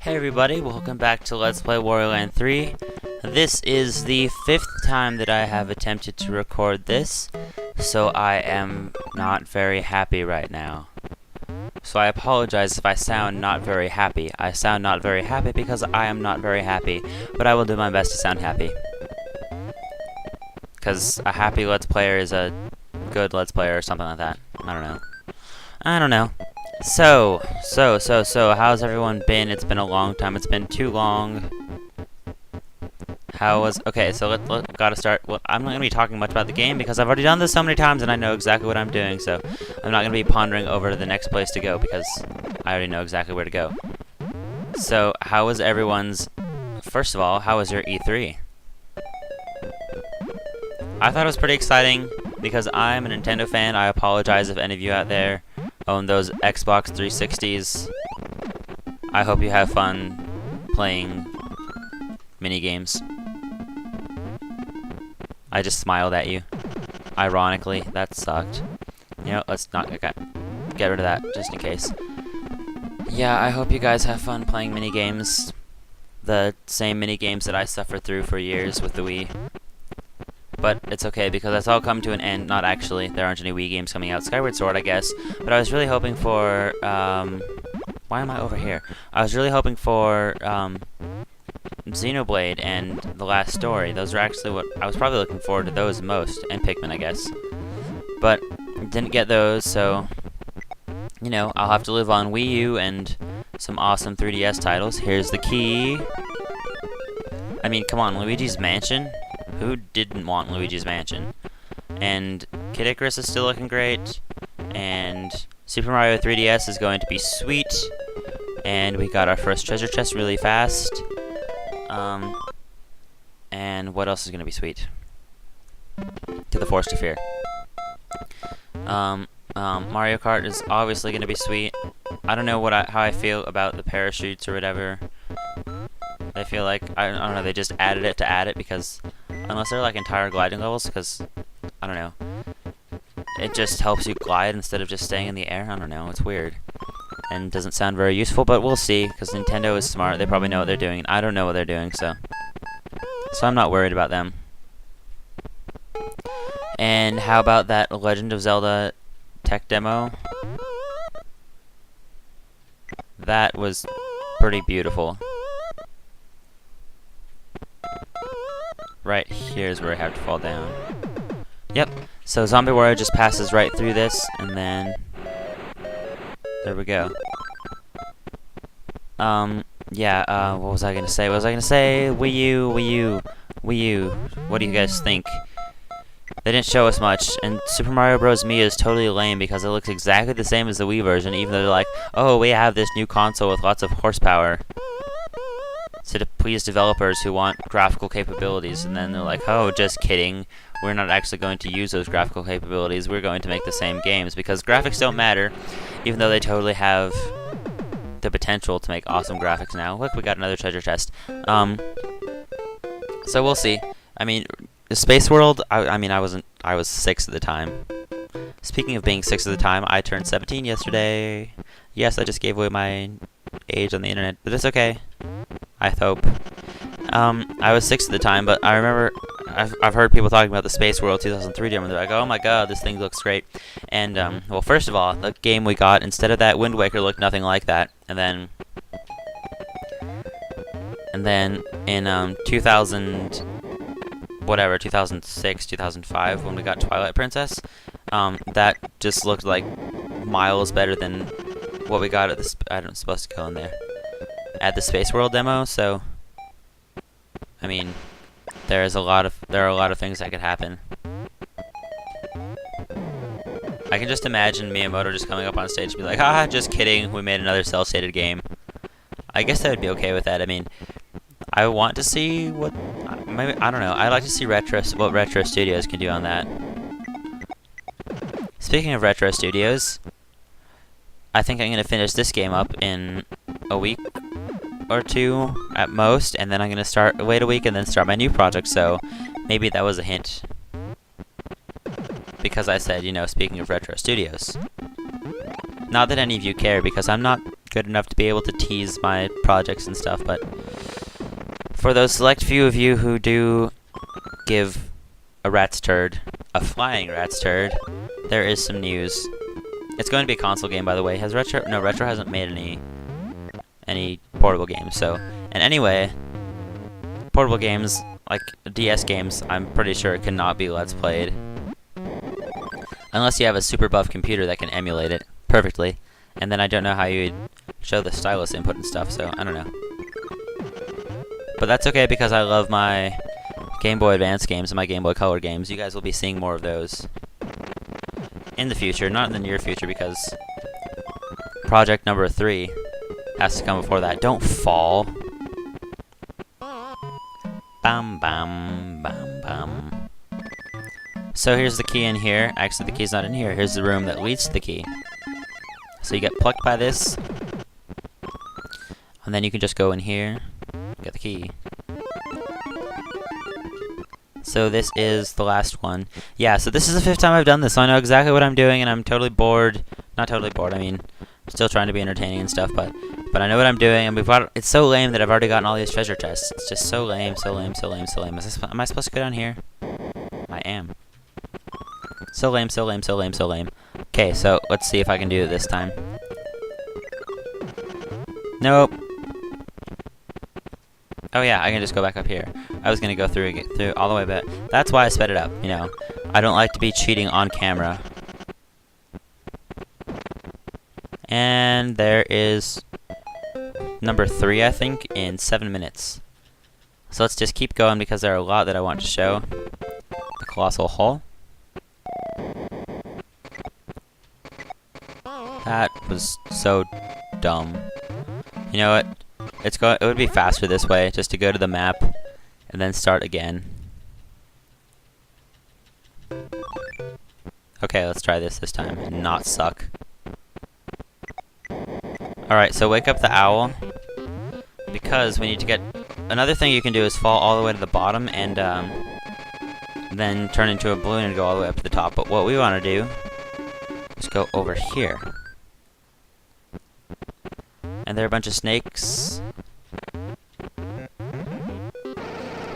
Hey everybody, welcome back to Let's Play Wario Land 3. This is the 5th time that I have attempted to record this, so I am not very happy right now. So I apologize if I sound not very happy. I sound not very happy because I am not very happy, but I will do my best to sound happy. Because a happy Let's Player is a good Let's Player or something like that. I don't know. So, how's everyone been? It's been a long time. It's been too long. Okay, so gotta start. Well, I'm not gonna be talking much about the game because I've already done this so many times and I know exactly what I'm doing, so I'm not gonna be pondering over to the next place to go because I already know exactly where to go. So, first of all, how was your E3? I thought it was pretty exciting because I'm a Nintendo fan. I apologize if any of you out there own those Xbox 360s. I hope you have fun playing mini games. I just smiled at you. Ironically, that sucked. You know, let's not get rid of that just in case. Yeah, I hope you guys have fun playing mini games. The same mini games that I suffered through for years with the Wii. But it's okay because that's all come to an end. Not actually. There aren't any Wii games coming out. Skyward Sword, I guess. But I was really hoping for, why am I over here? I was really hoping for, Xenoblade and The Last Story. Those are actually what I was probably looking forward to those most. And Pikmin, I guess. But didn't get those, so, you know, I'll have to live on Wii U and some awesome 3DS titles. Here's the key. I mean, come on, Luigi's Mansion? Who didn't want Luigi's Mansion? And Kid Icarus is still looking great. And Super Mario 3DS is going to be sweet. And we got our first treasure chest really fast. And what else is going to be sweet? To the Forest of Fear. Mario Kart is obviously going to be sweet. I don't know how I feel about the parachutes or whatever. I feel like, I don't know, they just added it to add it because, unless they're like entire gliding levels, because, I don't know, it just helps you glide instead of just staying in the air. I don't know, it's weird. And doesn't sound very useful, but we'll see, because Nintendo is smart. They probably know what they're doing, and I don't know what they're doing, so I'm not worried about them. And how about that Legend of Zelda tech demo? That was pretty beautiful. Right here's where I have to fall down. Yep, so Zombie Wario just passes right through this, and then there we go. Yeah, what was I gonna say? Wii U. What do you guys think? They didn't show us much, and Super Mario Bros. Mii is totally lame because it looks exactly the same as the Wii version, even though they're like, oh, we have this new console with lots of horsepower. So to please developers who want graphical capabilities, and then they're like, oh, just kidding, we're not actually going to use those graphical capabilities, we're going to make the same games, because graphics don't matter, even though they totally have the potential to make awesome graphics now. Look, we got another treasure chest. So we'll see. I mean, Space World, I was 6 at the time. Speaking of being 6 at the time, I turned 17 yesterday. Yes, I just gave away my age on the internet, but it's okay. I hope. I was 6 at the time, but I remember I've heard people talking about the Space World 2003 demo. They're like, oh my god, this thing looks great. And, well, first of all, the game we got, instead of that, Wind Waker looked nothing like that. And then in 2006, 2005, when we got Twilight Princess, that just looked like miles better than what we got at the I don't know, supposed to go in there. At the Space World demo, so I mean, there are a lot of things that could happen. I can just imagine Miyamoto just coming up on stage and be like, "Ah, just kidding, we made another cel-shaded game." I guess I would be okay with that. I mean, I want to see what maybe I don't know. I'd like to see what Retro Studios can do on that. Speaking of Retro Studios, I think I'm gonna finish this game up in a week or 2 at most, and then I'm gonna wait a week and then start my new project, so maybe that was a hint. Because I said, you know, speaking of Retro Studios. Not that any of you care, because I'm not good enough to be able to tease my projects and stuff, but for those select few of you who do give a rat's turd, a flying rat's turd, there is some news. It's going to be a console game, by the way. Has Retro? No, Retro hasn't made any portable games. So, and anyway, portable games like DS games, I'm pretty sure it cannot be Let's Played unless you have a super buff computer that can emulate it perfectly. And then I don't know how you'd show the stylus input and stuff. So I don't know. But that's okay because I love my Game Boy Advance games and my Game Boy Color games. You guys will be seeing more of those in the future, not in the near future, because project number 3 has to come before that. Don't fall. Bam, bam, bam, bam. So here's the key in here. Actually, the key's not in here. Here's the room that leads to the key. So you get plucked by this, and then you can just go in here, get the key. So this is the last one. Yeah, so this is the 5th time I've done this, so I know exactly what I'm doing, and I'm totally bored. Not totally bored, I mean, I'm still trying to be entertaining and stuff, but I know what I'm doing, and it's so lame that I've already gotten all these treasure chests. It's just so lame, so lame, so lame, so lame. Am I supposed to go down here? I am. So lame, so lame, so lame, so lame. Okay, so let's see if I can do it this time. Nope. Oh yeah, I can just go back up here. I was gonna go through all the way, but that's why I sped it up, you know. I don't like to be cheating on camera. And there is number 3, I think, in 7 minutes. So let's just keep going because there are a lot that I want to show. The colossal hole. That was so dumb. You know what? It would be faster this way, just to go to the map and then start again. Okay, let's try this time and not suck. Alright, so wake up the owl, because we need to get... Another thing you can do is fall all the way to the bottom and then turn into a balloon and go all the way up to the top. But what we want to do is go over here. And there are a bunch of snakes.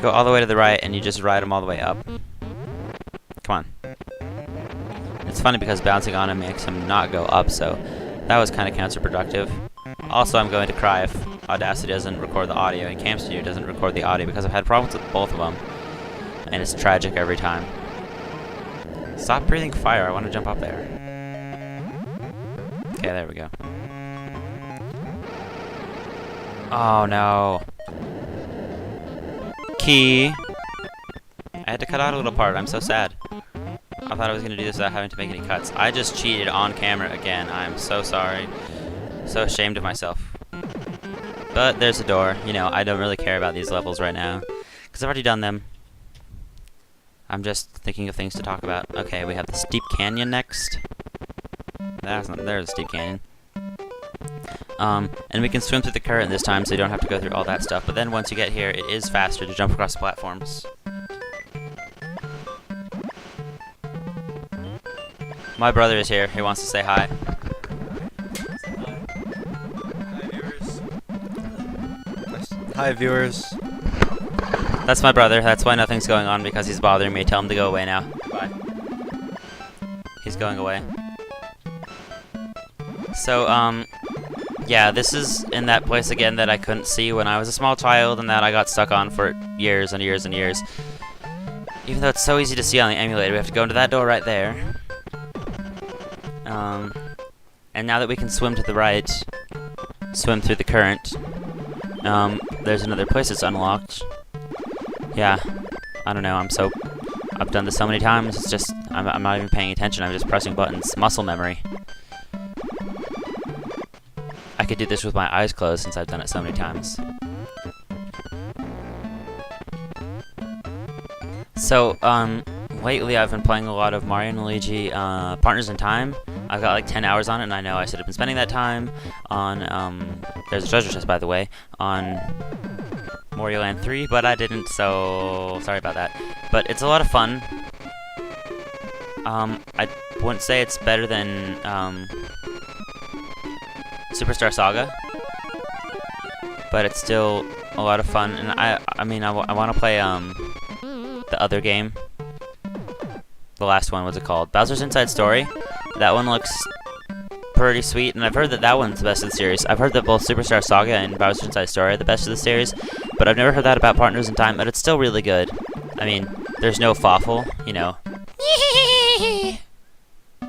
Go all the way to the right, and you just ride them all the way up. Come on. It's funny because bouncing on him makes him not go up, so that was kind of counterproductive. Also, I'm going to cry if Audacity doesn't record the audio and Cam Studio doesn't record the audio, because I've had problems with both of them, and it's tragic every time. Stop breathing fire, I want to jump up there. Okay, there we go. Oh no. Key. I had to cut out a little part. I'm so sad. I thought I was going to do this without having to make any cuts. I just cheated on camera again. I'm so sorry. So ashamed of myself. But there's a door. You know, I don't really care about these levels right now, because I've already done them. I'm just thinking of things to talk about. Okay, we have the steep canyon next. There's a steep canyon. And we can swim through the current this time, so you don't have to go through all that stuff. But then once you get here, it is faster to jump across the platforms. My brother is here. He wants to say hi. Hi, viewers. That's my brother. That's why nothing's going on, because he's bothering me. Tell him to go away now. Bye. He's going away. So, yeah, this is in that place again that I couldn't see when I was a small child, and that I got stuck on for years and years and years. Even though it's so easy to see on the emulator, we have to go into that door right there. And now that we can swim to the right, swim through the current, there's another place that's unlocked. Yeah, I don't know, I've done this so many times, it's just, I'm not even paying attention, I'm just pressing buttons. Muscle memory. I could do this with my eyes closed since I've done it so many times. So, lately I've been playing a lot of Mario and Luigi Partners in Time. I've got like 10 hours on it, and I know I should have been spending that time on, there's a treasure chest, by the way, on Wario Land 3, but I didn't, so sorry about that. But it's a lot of fun. I wouldn't say it's better than Superstar Saga, but it's still a lot of fun. And I mean, I want to play the other game. The last one, what's it called? Bowser's Inside Story. That one looks pretty sweet, and I've heard that that one's the best of the series. I've heard that both Superstar Saga and Bowser's Inside Story are the best of the series, but I've never heard that about Partners in Time, but it's still really good. I mean, there's no Fawful, you know.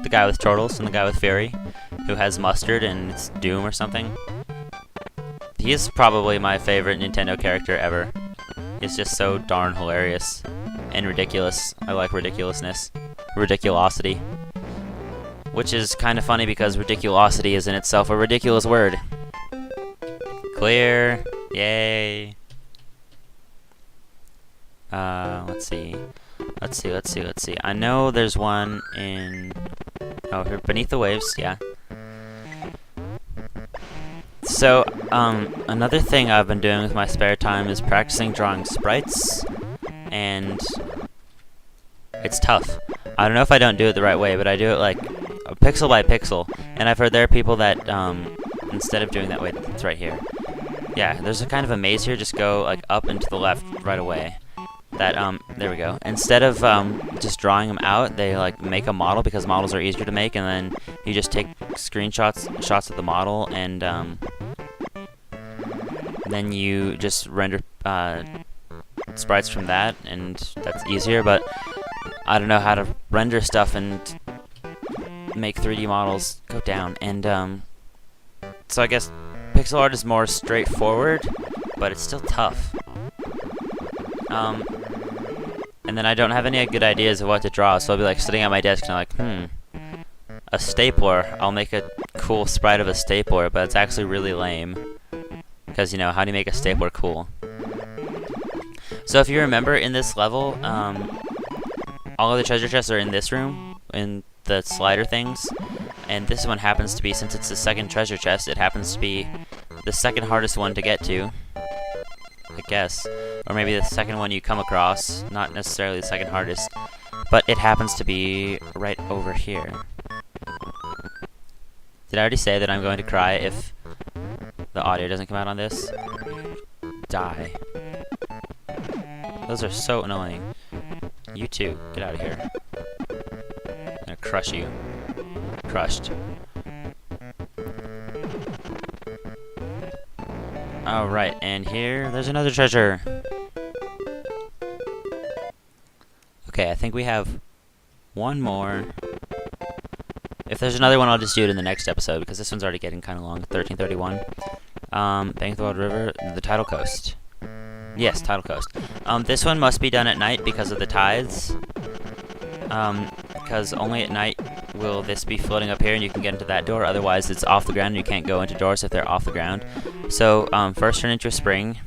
The guy with turtles and the guy with Fury, who has mustard and it's Doom or something. He is probably my favorite Nintendo character ever. He's just so darn hilarious and ridiculous. I like ridiculousness. Ridiculosity. Which is kind of funny because ridiculosity is in itself a ridiculous word. Clear. Yay. Let's see. I know there's one in... Oh, here, Beneath the Waves, yeah. So, another thing I've been doing with my spare time is practicing drawing sprites, and it's tough. I don't know if I don't do it the right way, but I do it like pixel by pixel, and I've heard there are people that, instead of doing that way, it's right here. Yeah, there's a kind of a maze here, just go like up and to the left right away. That, there we go. Instead of, just drawing them out, they, like, make a model because models are easier to make, and then you just take shots of the model, and, then you just render, sprites from that, and that's easier, but I don't know how to render stuff and make 3D models go down, and, so I guess pixel art is more straightforward, but it's still tough. And then I don't have any good ideas of what to draw, so I'll be like sitting at my desk and I'm like, a stapler. I'll make a cool sprite of a stapler, but it's actually really lame. Because, you know, how do you make a stapler cool? So if you remember in this level, all of the treasure chests are in this room, in the slider things. And this one happens to be, since it's the second treasure chest, it happens to be the second hardest one to get to. I guess. Or maybe the second one you come across, not necessarily the second hardest, but it happens to be right over here. Did I already say that I'm going to cry if the audio doesn't come out on this? Die. Those are so annoying. You too. Get out of here. I'm gonna crush you. Crushed. Alright, and here, there's another treasure. Okay, I think we have one more. If there's another one, I'll just do it in the next episode, because this one's already getting kind of long, 1331. Bank of the Wild River, the Tidal Coast. Yes, Tidal Coast. This one must be done at night because of the tides. Because only at night will this be floating up here and you can get into that door, otherwise it's off the ground and you can't go into doors if they're off the ground. So, first turn into a spring,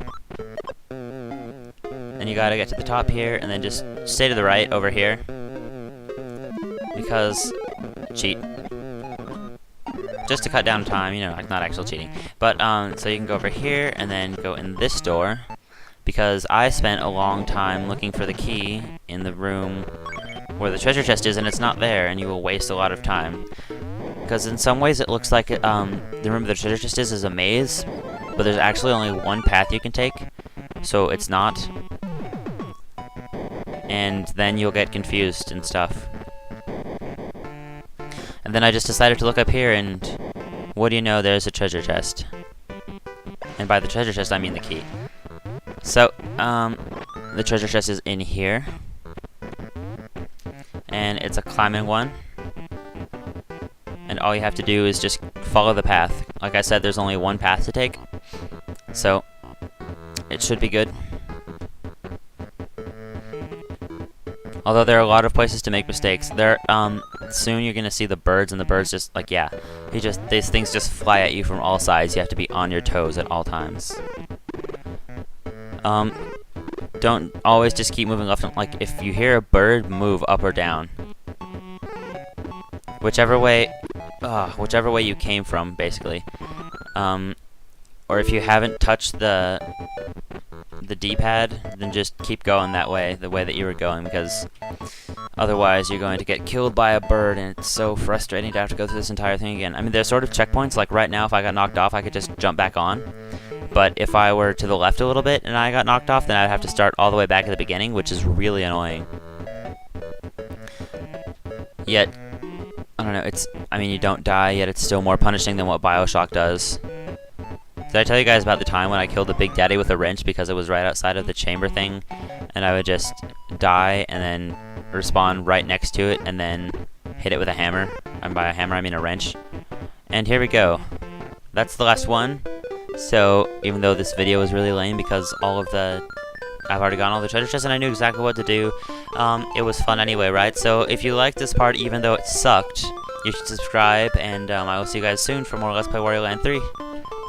and you gotta get to the top here, and then just stay to the right over here, because, cheat. Just to cut down time, you know, like not actual cheating. But, so you can go over here, and then go in this door, because I spent a long time looking for the key in the room where the treasure chest is, and it's not there, and you will waste a lot of time. Because in some ways it looks like the room where the treasure chest is a maze, but there's actually only one path you can take, so it's not. And then you'll get confused and stuff. And then I just decided to look up here, and what do you know, there's a treasure chest. And by the treasure chest, I mean the key. So, the treasure chest is in here. And it's a climbing one. And all you have to do is just follow the path. Like I said, there's only one path to take. So, it should be good. Although there are a lot of places to make mistakes. Soon you're gonna see the birds, and the birds just, like, yeah. These things just fly at you from all sides. You have to be on your toes at all times. Don't always just keep moving left and, like, if you hear a bird, move up or down. Whichever way you came from, basically. Or if you haven't touched the D-pad, then just keep going that way, the way that you were going, because Otherwise, you're going to get killed by a bird, and it's so frustrating to have to go through this entire thing again. I mean, there's sort of checkpoints, like right now, if I got knocked off, I could just jump back on. But if I were to the left a little bit and I got knocked off, then I'd have to start all the way back at the beginning, which is really annoying. Yet, I don't know, I mean, you don't die, yet it's still more punishing than what BioShock does. Did I tell you guys about the time when I killed the Big Daddy with a wrench because it was right outside of the chamber thing, and I would just die and then respawn right next to it and then hit it with a hammer? And by a hammer, I mean a wrench. And here we go. That's the last one. So, even though this video was really lame because I've already gotten all the treasure chests and I knew exactly what to do, it was fun anyway, right? So, if you liked this part, even though it sucked, you should subscribe, and I will see you guys soon for more Let's Play Wario Land 3.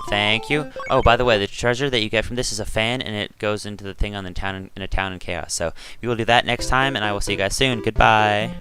Thank you. Oh, by the way, the treasure that you get from this is a fan, and it goes into the thing on the town in Chaos. So, we will do that next time, and I will see you guys soon. Goodbye.